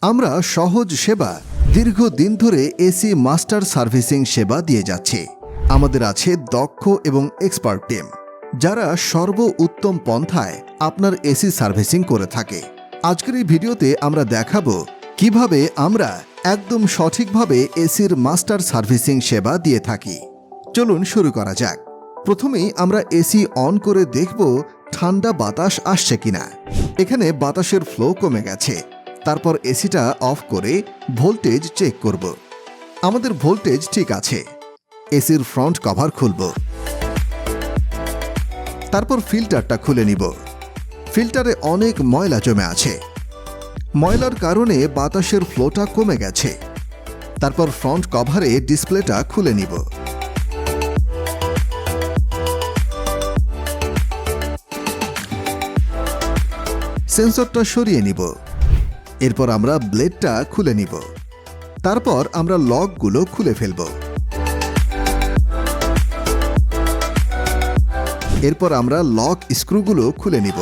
আমরা সহজ সেবা দীর্ঘদিন ধরে এসি মাস্টার সার্ভিসিং সেবা দিয়ে যাচ্ছি। আমাদের আছে দক্ষ এবং এক্সপার্ট টিম, যারা সর্বোত্তম পন্থায় আপনার এসি সার্ভিসিং করে থাকে। আজকের এই ভিডিওতে আমরা দেখাবো কিভাবে আমরা একদম সঠিকভাবে এসির মাস্টার সার্ভিসিং সেবা দিয়ে থাকি। চলুন শুরু করা যাক। প্রথমেই আমরা এসি অন করে দেখব ঠান্ডা বাতাস আসছে কিনা। এখানে বাতাসের ফ্লো কমে গেছে। তারপর এসিটা অফ করে ভোল্টেজ চেক করব। আমাদের ভোল্টেজ ঠিক আছে। এসির ফ্রন্ট কভার খুলব। তারপর ফিল্টারটা খুলে নিব। ফিল্টারে অনেক ময়লা জমে আছে। ময়লার কারণে বাতাসের ফ্লোটা কমে গেছে। তারপর ফ্রন্ট কভারে ডিসপ্লেটা খুলে নিব। সেন্সরটা সরিয়ে নিব। এরপর আমরা ব্লেডটা খুলে নিব। তারপর আমরা লকগুলো খুলে ফেলব। এরপর আমরা লক স্ক্রুগুলো খুলে নিব।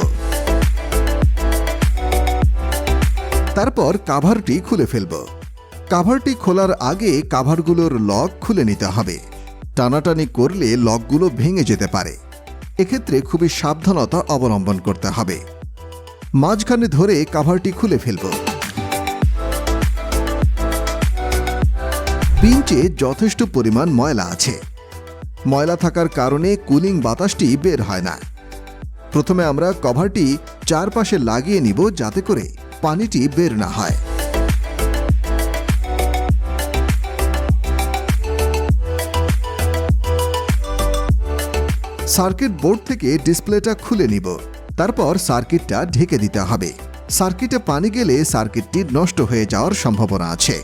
তারপর কাভারটি খুলে ফেলব। কাভারটি খোলার আগে কাভারগুলোর লক খুলে নিতে হবে। টানাটানি করলে লকগুলো ভেঙে যেতে পারে। এক্ষেত্রে খুবই সাবধানতা অবলম্বন করতে হবে। মাঝখানে ধরে কাভারটি খুলে ফেলব। পিঞ্চে যথেষ্ট পরিমাণ ময়লা আছে। ময়লা থাকার কারণে কুলিং বাতাসটি বের হয় না। প্রথমে আমরা কভারটি চারপাশে লাগিয়ে নিব, যাতে করে পানিটি বের না হয়। সার্কিট বোর্ড থেকে ডিসপ্লেটা খুলে নিব। তারপর সার্কিটটা ঢেকে দিতে হবে। সার্কিটে পানি গেলে সার্কিটটি নষ্ট হয়ে যাওয়ার সম্ভাবনা আছে।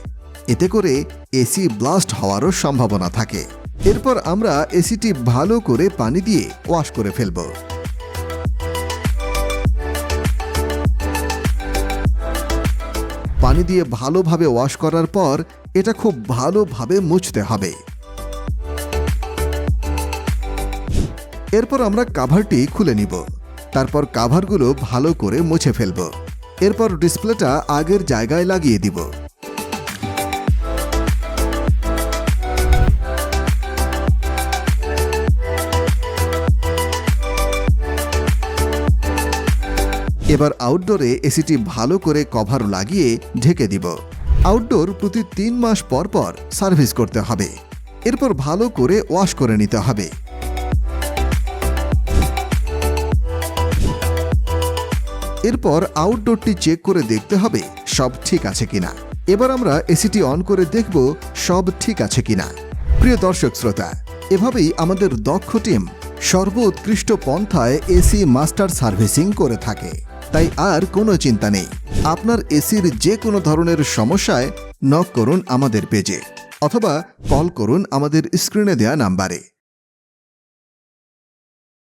এতে করে এসি ব্লাস্ট হওয়ারও সম্ভাবনা থাকে। এরপর আমরা এসিটি ভালো করে পানি দিয়ে ওয়াশ করে ফেলব। পানি দিয়ে ভালোভাবে ওয়াশ করার পর এটা খুব ভালোভাবে মুছতে হবে। এরপর আমরা কাভারটি খুলে নিব। তারপর কাভারগুলো ভালো করে মুছে ফেলব। এরপর ডিসপ্লেটা আগের জায়গায় লাগিয়ে দিব। এবার আউটডোরে এসিটি ভালো করে কভার লাগিয়ে ঢেকে দিব। আউটডোর প্রতি 3 মাস পর পর সার্ভিস করতে হবে। এরপর ভালো করে ওয়াশ করে নিতে হবে। এরপর আউটডোরটি চেক করে দেখতে হবে সব ঠিক আছে কিনা। এবার আমরা এসিটি অন করে দেখব সব ঠিক আছে কিনা। প্রিয় দর্শক শ্রোতা, এভাবেই আমাদের দক্ষ টিম সর্বোৎকৃষ্ট পন্থায় এসি মাস্টার সার্ভিসিং করে থাকে। তাই আর কোনো চিন্তা নেই। আপনার এসির যে কোনো ধরনের সমস্যায় নক করুন আমাদের পেজে, অথবা কল করুন আমাদের স্ক্রিনে দেওয়া নাম্বারে।